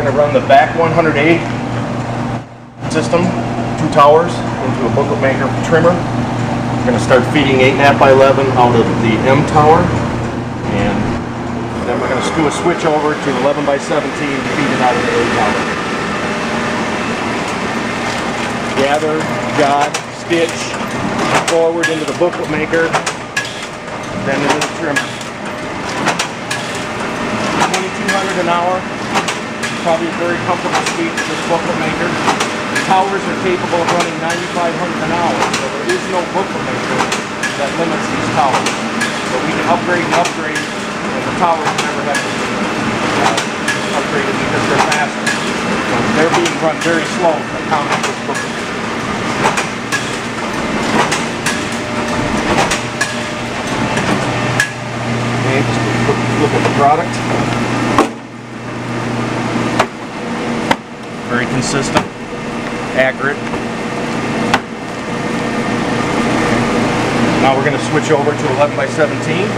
going to run the back 100A system, 2 towers, into a booklet maker trimmer. We're going to start feeding 8.5 by 11 out of the M tower, and then we're going to do a switch over to 11 by 17 to feed it out of the A tower. Gather, jog, stitch, forward into the booklet maker, then into the trimmer. 2,200 an hour, probably a very comfortable speed for this booklet maker. The towers are capable of running 9,500 an hour, so there is no booklet maker that limits these towers. So we can upgrade and upgrade, and the towers never have to be upgraded because they're faster. So they're being run very slow to accommodate this booklet maker. Okay, just a quick look at the product. Very consistent, accurate. Now we're going to switch over to 11 by 17.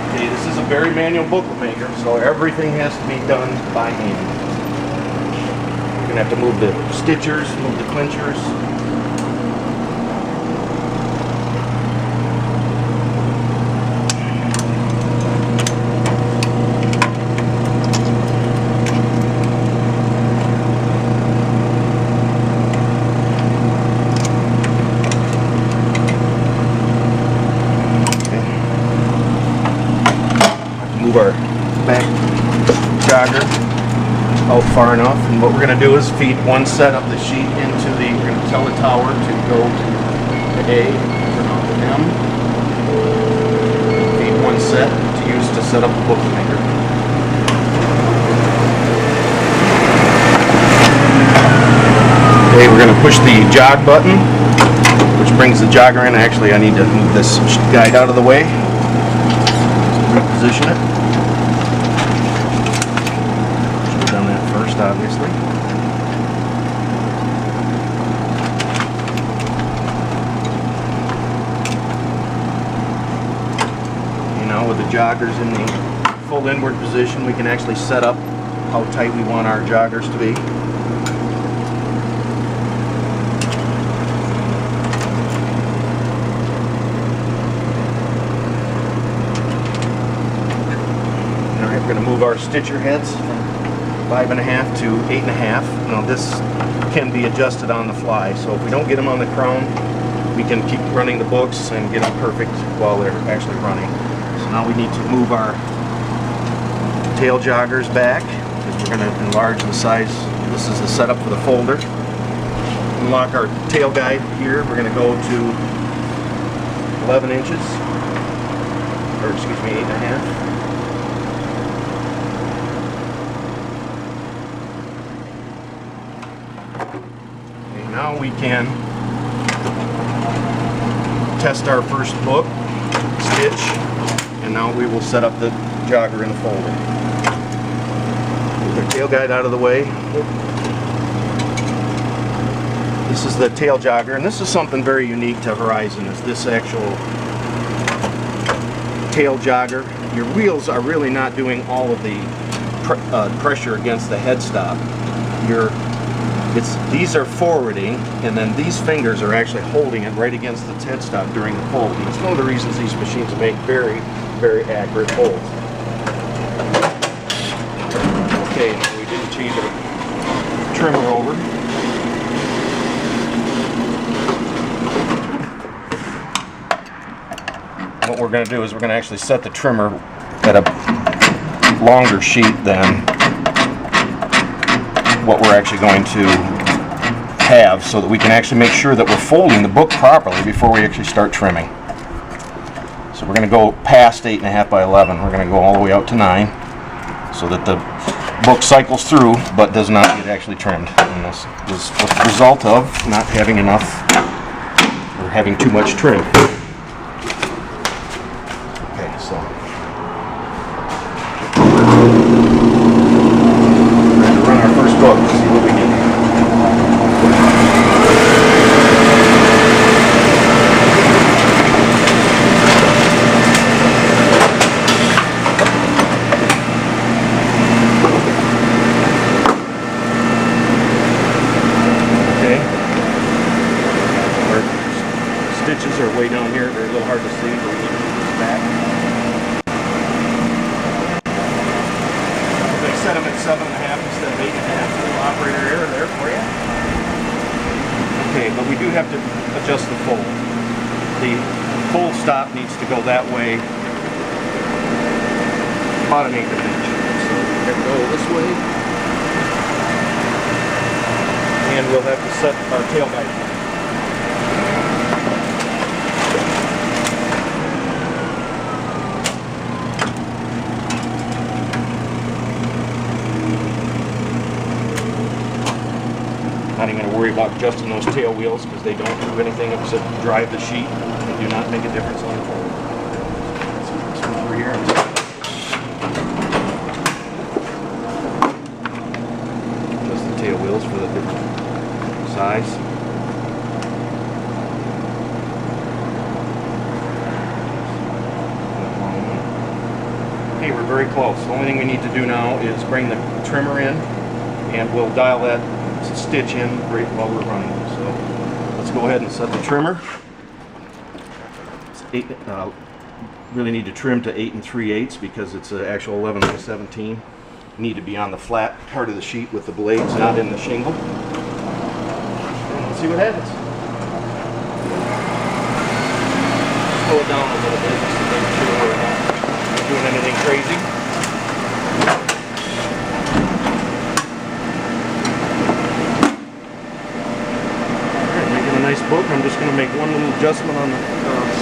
Okay, this is a very manual booklet maker, so everything has to be done by hand. You're going to have to move the stitchers, move the clinchers. Move our back jogger out far enough, and what we're going to do is feed one set of the sheet into the, we're going to tell the tower to go to the A, turn off the M, feed one set to use to set up the booklet maker. Okay, we're going to push the jog button, which brings the jogger in. Actually, I need to move this guide out of the way, reposition it. Obviously. You know, with the joggers in the full inward position, we can actually set up how tight we want our joggers to be. Alright, we're going to move our stitcher heads from 5.5 to 8.5. Now this can be adjusted on the fly, so if we don't get them on the crown, we can keep running the books and get them perfect while they're actually running. So now we need to move our tail joggers back, because we're going to enlarge the size. This is the setup for the folder. Unlock our tail guide here. We're going to go to 11 inches, or excuse me, 8.5. Now we can test our first book, stitch, and now we will set up the jogger in the folder. Move the tail guide out of the way. This is the tail jogger, and this is something very unique to Horizon, is this actual tail jogger. Your wheels are really not doing all of the pressure against the headstop. These are forwarding, and then these fingers are actually holding it right against the headstop during the fold. And it's one of the reasons these machines make very, very accurate folds. Okay, we didn't change our trimmer over. What we're going to do is we're going to actually set the trimmer at a longer sheet than what we're actually going to have, so that we can actually make sure that we're folding the book properly before we actually start trimming. So we're going to go past 8.5 by 11. We're going to go all the way out to 9, so that the book cycles through but does not get actually trimmed. And this is a result of not having enough, or having too much trim. Okay, so book, see what we get. wrenches are way down here. They're a little hard to see, but we need to move this back. I set them at 7.5 instead of 8.5. Little operator error there for you. Okay, but we do have to adjust the fold. The full stop needs to go that way about 1/8 inch. So here we go this way. And we'll have to set our tail guide. Not even going to worry about adjusting those tail wheels because they don't do anything except drive the sheet. They do not make a difference on the fold. Let's put this one over here. Adjust the tail wheels for the different size. Okay, we're very close. The only thing we need to do now is bring the trimmer in, and we'll dial that stitch in right while we're running. So let's go ahead and set the trimmer. Really need to trim to 8 3/8 because it's an actual 11 by 17. Need to be on the flat part of the sheet with the blades, not in the shingle. And let's see what happens. Slow it down a little bit just to make sure we're not doing anything crazy. Nice book. I'm just going to make one little adjustment on the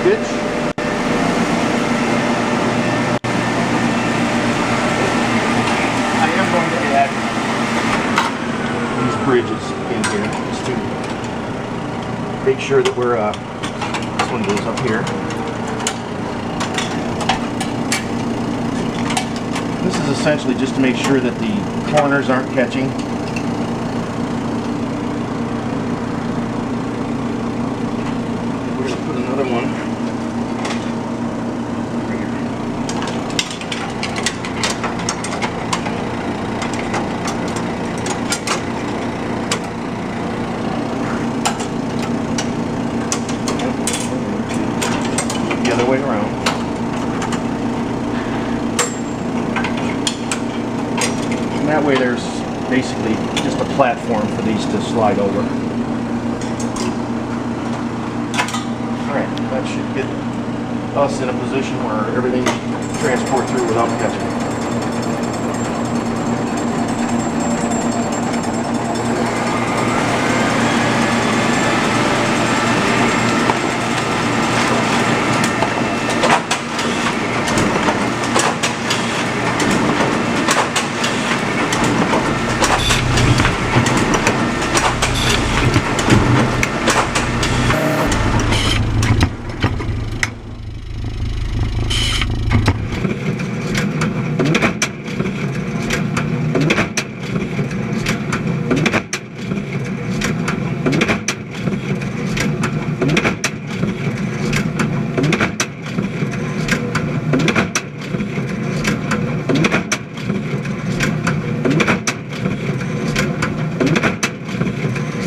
stitch. I am going to add these bridges in here just to make sure that we're, this one goes up here. This is essentially just to make sure that the corners aren't catching. Another one. The other way around. And that way there's basically just a platform for these to slide over. That should get us in a position where everything transports through without catching.